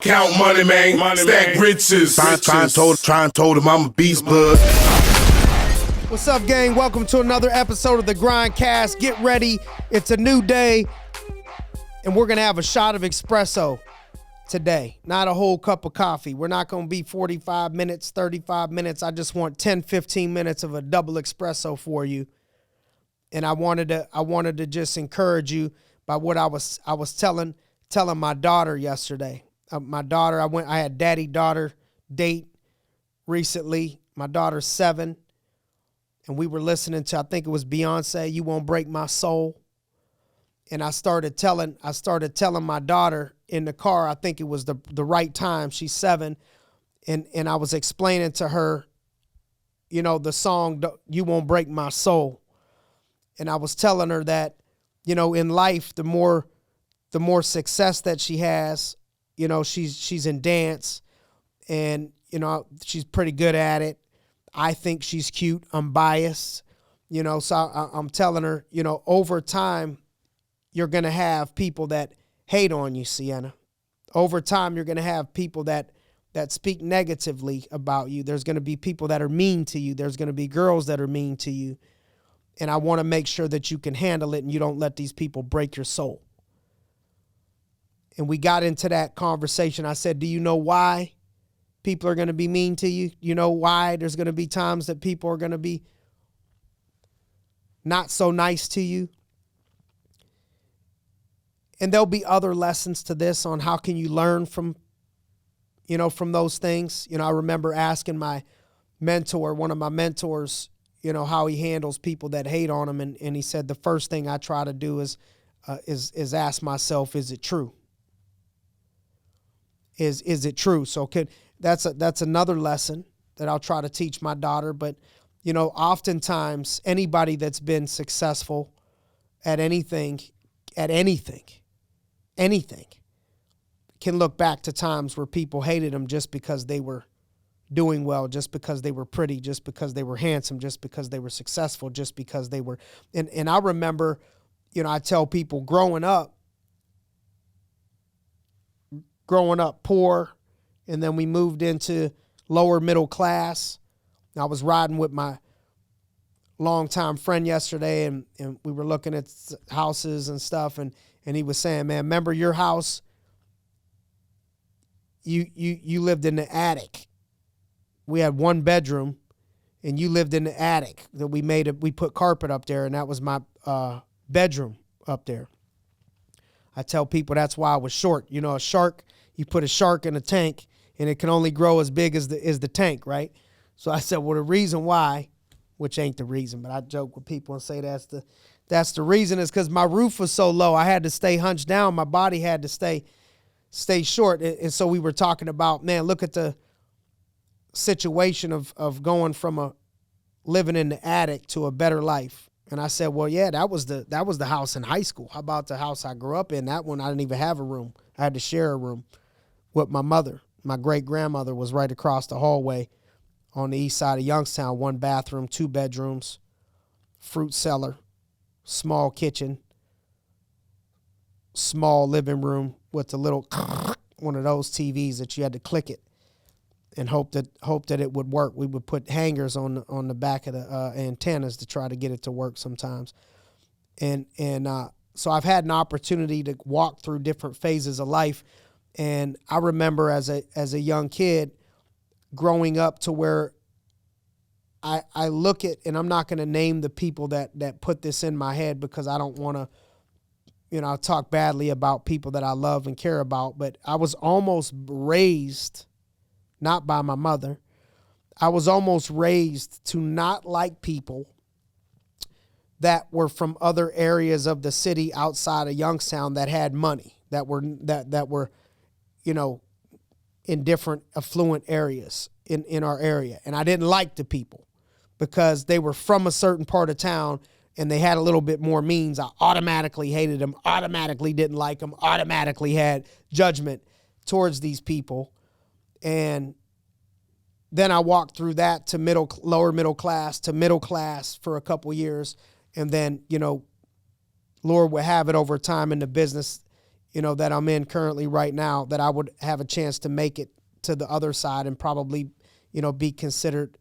Count money, man. Stack riches. Try and told him I'm a beast bud. What's up, gang? Welcome to another episode of the GRINDcast. Get ready. It's a new day, and we're going to have a shot of espresso today. Not a whole cup of coffee. We're not going to be 45 minutes, 35 minutes. I just want 10, 15 minutes of a double espresso for you. And I wanted to just encourage you by what I was telling my daughter yesterday. My daughter, I had daddy-daughter date recently. My daughter's 7, and we were listening to, I think it was Beyonce, "You Won't Break My Soul." And I started telling my daughter in the car, I think it was the right time. She's 7, and I was explaining to her, you know, the song "You Won't Break My Soul." And I was telling her that, you know, in life, the more success that she has, you know, she's in dance, and, you know, she's pretty good at it. I think she's cute. I'm biased, you know, so I'm telling her, you know, over time, you're going to have people that hate on you, Sienna. Over time, you're going to have people that speak negatively about you. There's going to be people that are mean to you. There's going to be girls that are mean to you. And I want to make sure that you can handle it and you don't let these people break your soul. And we got into that conversation. I said, do you know why people are going to be mean to you? You know why there's going to be times that people are going to be not so nice to you? And there'll be other lessons to this on how can you learn from those things. You know, I remember asking my mentor, one of my mentors, you know, how he handles people that hate on him. And he said, the first thing I try to do is ask myself, is it true? Is it true? So that's another lesson that I'll try to teach my daughter. But, you know, oftentimes anybody that's been successful at anything, can look back to times where people hated them just because they were doing well, just because they were pretty, just because they were handsome, just because they were successful, just because they were. And I remember, you know, I tell people growing up poor, and then we moved into lower middle class. I was riding with my longtime friend yesterday, and we were looking at houses and stuff, and he was saying, man, remember your house? You lived in the attic. We had 1 bedroom, and you lived in the attic that we put carpet up there, and that was my bedroom up there. I tell people that's why I was short. You know, a shark, you put a shark in a tank, and it can only grow as big as the tank, right? So I said, well, the reason why, which ain't the reason, but I joke with people and say that's the reason, is because my roof was so low. I had to stay hunched down. My body had to stay short. And so we were talking about, man, look at the situation of going from living in the attic to a better life. And I said, well, yeah, that was the house in high school. How about the house I grew up in? That one, I didn't even have a room. I had to share a room with my mother. My great-grandmother was right across the hallway on the east side of Youngstown. 1 bathroom, 2 bedrooms, fruit cellar, small kitchen, small living room with a little one of those TVs that you had to click it and hope that it would work. We would put hangers on the back of the antennas to try to get it to work sometimes. And so I've had an opportunity to walk through different phases of life. And I remember as a young kid growing up to where I look at, and I'm not going to name the people that put this in my head because I don't want to, you know, talk badly about people that I love and care about, but I was almost raised, not by my mother, I was almost raised to not like people that were from other areas of the city outside of Youngstown that had money, that were, you know, in different affluent areas in our area. And I didn't like the people because they were from a certain part of town and they had a little bit more means. I automatically hated them, automatically didn't like them, automatically had judgment towards these people. And then I walked through that to lower middle class to middle class for a couple years. And then, you know, Lord would have it over time in the business, that I'm in currently right now, that I would have a chance to make it to the other side and probably, be considered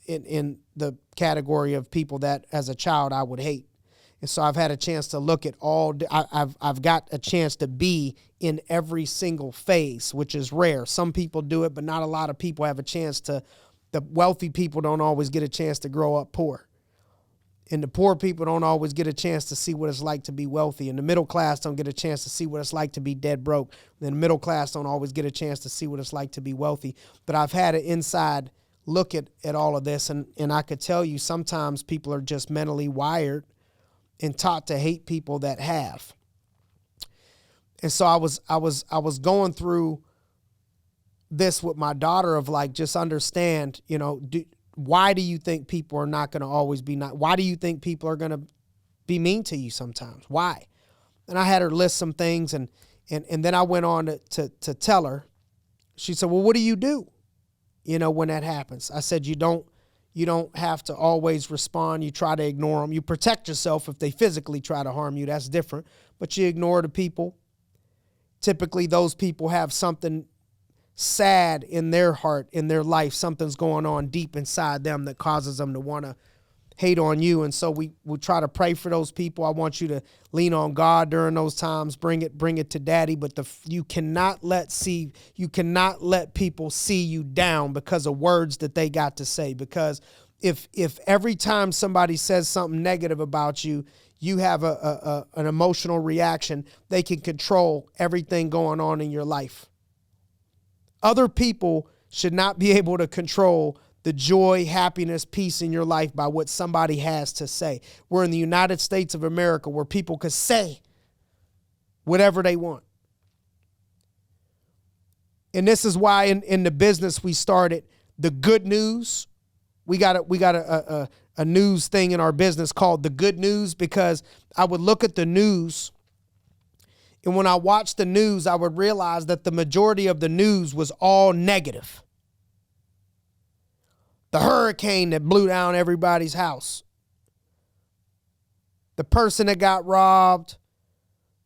in the category of people that as a child I would hate. And so I've had a chance to look at I've got a chance to be in every single phase, which is rare. Some people do it, but not a lot of people have a chance to. The wealthy people don't always get a chance to grow up poor. And the poor people don't always get a chance to see what it's like to be wealthy. And the middle class don't get a chance to see what it's like to be dead broke. And the middle class don't always get a chance to see what it's like to be wealthy. But I've had an inside look at all of this. And I could tell you sometimes people are just mentally wired and taught to hate people that have. And so I was going through this with my daughter of like, just understand, why do you think people are not going to always be nice? Why do you think people are going to be mean to you sometimes? Why? And I had her list some things and then I went on to tell her. She said, well, what do you do? When that happens? I said, you don't have to always respond. You try to ignore them. You protect yourself if they physically try to harm you. That's different. But you ignore the people. Typically, those people have something sad in their heart, in their life. Something's going on deep inside them that causes them to want to hate on you. And so we try to pray for those people. I want you to lean on God during those times. Bring it to Daddy. But you cannot let people see you down because of words that they got to say. Because if every time somebody says something negative about you, you have an emotional reaction, they can control everything going on in your life. Other people should not be able to control the joy, happiness, peace in your life by what somebody has to say. We're in the United States of America where people can say whatever they want. And this is why in the business we started the good news. We got a news thing in our business called the good news, because I would look at the news, and when I watched the news, I would realize that the majority of the news was all negative. The hurricane that blew down everybody's house. The person that got robbed.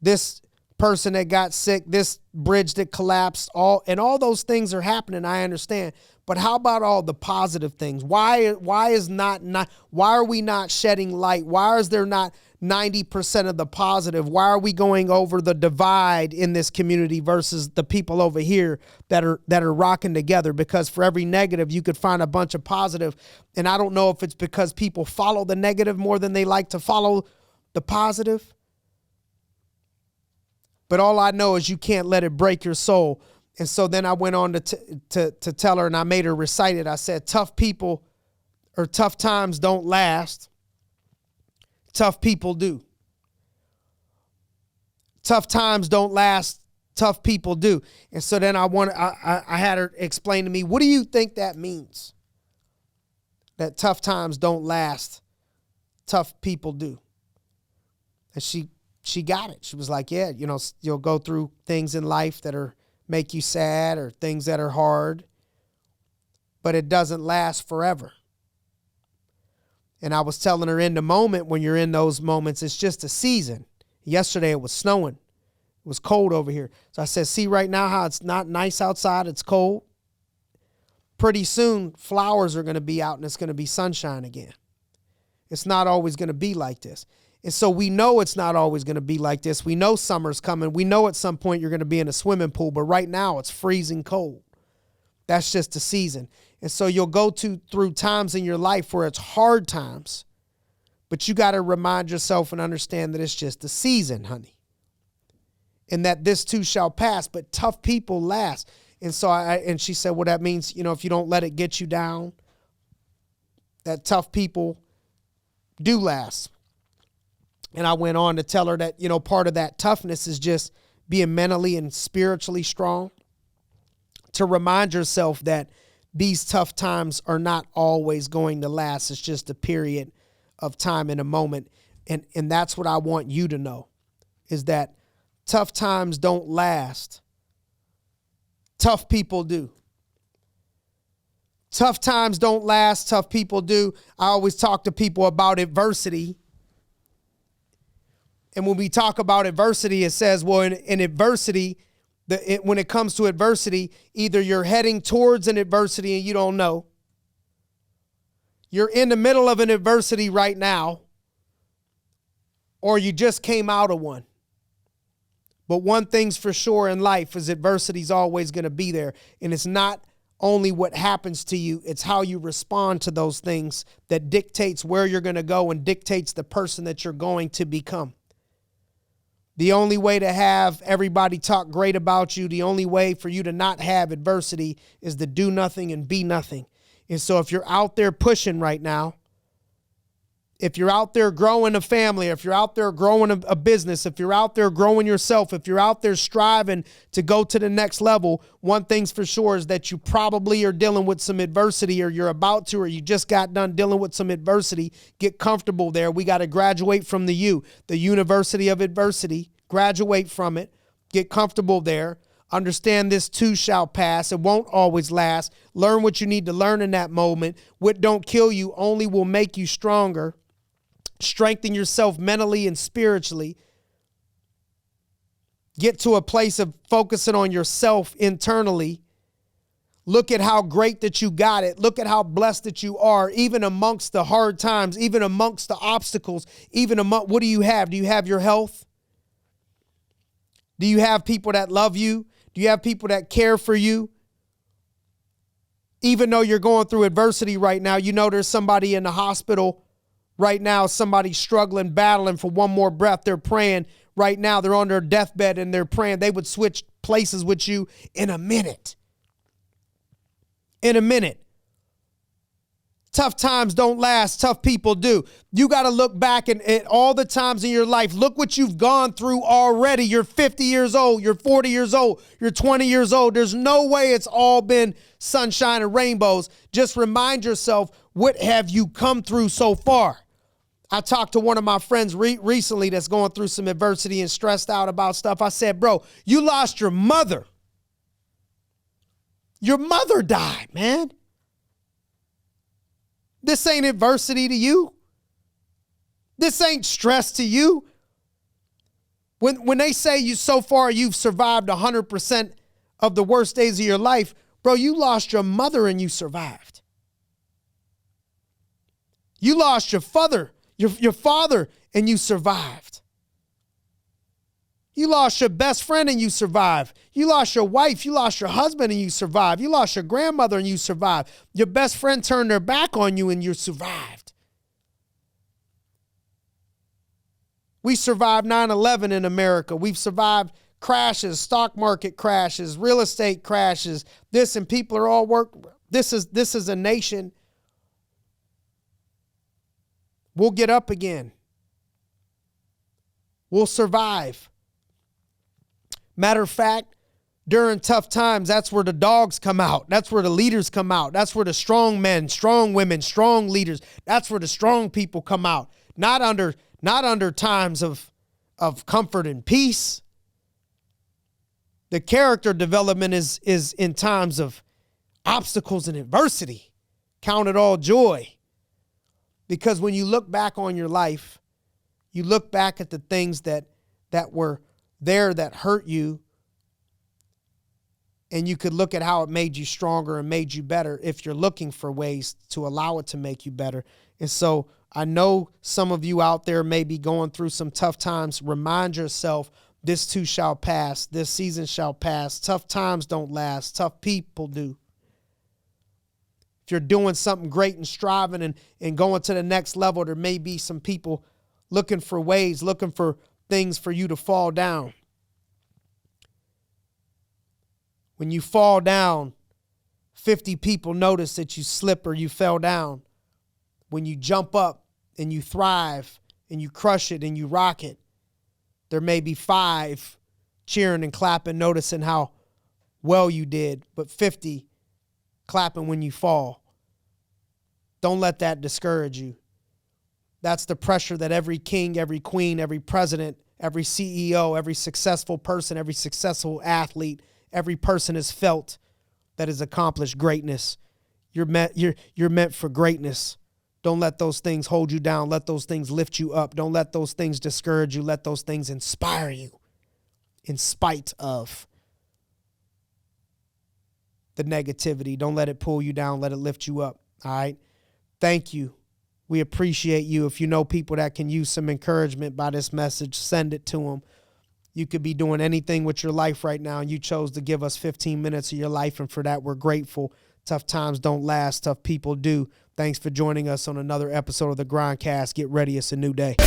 This person that got sick. This bridge that collapsed. All those things are happening, I understand. But how about all the positive things? Why are we not shedding light? Why is there not 90% of the positive? Why are we going over the divide in this community versus the people over here that are rocking together? Because for every negative, you could find a bunch of positive. And I don't know if it's because people follow the negative more than they like to follow the positive. But all I know is you can't let it break your soul. And so then I went on to tell her, and I made her recite it. I said, tough people or tough times don't last. Tough people do. Tough times don't last. Tough people do. And so then I had her explain to me, what do you think that means? That tough times don't last. Tough people do. And she got it. She was like, yeah, you'll go through things in life that make you sad or things that are hard, but it doesn't last forever. And I was telling her, in the moment, when you're in those moments, it's just a season. Yesterday it was snowing. It was cold over here. So I said, see right now how it's not nice outside, it's cold? Pretty soon flowers are going to be out and it's going to be sunshine again. It's not always going to be like this. And so we know it's not always going to be like this. We know summer's coming. We know at some point you're going to be in a swimming pool, but right now it's freezing cold. That's just a season. And so you'll go through times in your life where it's hard times, but you got to remind yourself and understand that it's just a season, honey. And that this too shall pass, but tough people last. And so and she said, well, that means, if you don't let it get you down, that tough people do last. And I went on to tell her that, part of that toughness is just being mentally and spiritually strong. To remind yourself that these tough times are not always going to last. It's just a period of time in a moment. And that's what I want you to know, is that tough times don't last. Tough people do. Tough times don't last. Tough people do. I always talk to people about adversity. And when we talk about adversity, it says, well, in adversity, when it comes to adversity, either you're heading towards an adversity and you don't know. You're in the middle of an adversity right now, or you just came out of one. But one thing's for sure in life is adversity's always going to be there. And it's not only what happens to you, it's how you respond to those things that dictates where you're going to go and dictates the person that you're going to become. The only way to have everybody talk great about you, the only way for you to not have adversity is to do nothing and be nothing. And so if you're out there pushing right now, if you're out there growing a family, if you're out there growing a business, if you're out there growing yourself, if you're out there striving to go to the next level, one thing's for sure is that you probably are dealing with some adversity, or you're about to, or you just got done dealing with some adversity. Get comfortable there. We got to graduate from the University of Adversity. Graduate from it. Get comfortable there. Understand this too shall pass. It won't always last. Learn what you need to learn in that moment. What don't kill you only will make you stronger. Strengthen yourself mentally and spiritually. Get to a place of focusing on yourself internally. Look at how great that you got it. Look at how blessed that you are, even amongst the hard times, even amongst the obstacles, what do you have? Do you have your health? Do you have people that love you? Do you have people that care for you? Even though you're going through adversity right now, you know there's somebody in the hospital right now, somebody struggling, battling for one more breath. They're praying right now. They're on their deathbed and they're praying. They would switch places with you in a minute. In a minute. Tough times don't last. Tough people do. You got to look back at all the times in your life. Look what you've gone through already. You're 50 years old. You're 40 years old. You're 20 years old. There's no way it's all been sunshine and rainbows. Just remind yourself, what have you come through so far? I talked to one of my friends recently that's going through some adversity and stressed out about stuff. I said, bro, you lost your mother. Your mother died, man. This ain't adversity to you. This ain't stress to you. When they say so far you've survived 100% of the worst days of your life, bro, you lost your mother and you survived. You lost your father and you survived. You lost your best friend and you survived. You lost your wife, you lost your husband and you survived. You lost your grandmother and you survived. Your best friend turned their back on you and you survived. We survived 9/11 in America. We've survived crashes, stock market crashes, real estate crashes, this, and people are all This is a nation. We'll get up again. We'll survive. Matter of fact, during tough times, that's where the dogs come out. That's where the leaders come out. That's where the strong men, strong women, strong leaders, that's where the strong people come out. Not under times of comfort and peace. The character development is in times of obstacles and adversity. Count it all joy. Because when you look back on your life, you look back at the things that were there that hurt you, and you could look at how it made you stronger and made you better if you're looking for ways to allow it to make you better. And so I know some of you out there may be going through some tough times. Remind yourself, this too shall pass. This season shall pass. Tough times don't last. Tough people do. If you're doing something great and striving and going to the next level, there may be some people looking for ways, looking for things for you to fall down. When you fall down, 50 people notice that you slip or you fell down. When you jump up and you thrive and you crush it and you rock it, there may be 5 cheering and clapping, noticing how well you did, but 50 clapping when you fall. Don't let that discourage you. That's the pressure that every king, every queen, every president, every CEO, every successful person, every successful athlete, every person has felt that has accomplished greatness. You're meant for greatness. Don't let those things hold you down. Let those things lift you up. Don't let those things discourage you. Let those things inspire you in spite of the negativity. Don't let it pull you down. Let it lift you up. All right. Thank you. We appreciate you. If you know people that can use some encouragement by this message, send it to them. You could be doing anything with your life right now, and you chose to give us 15 minutes of your life, and for that, we're grateful. Tough times don't last. Tough people do. Thanks for joining us on another episode of the GRINDcast. Get ready. It's a new day.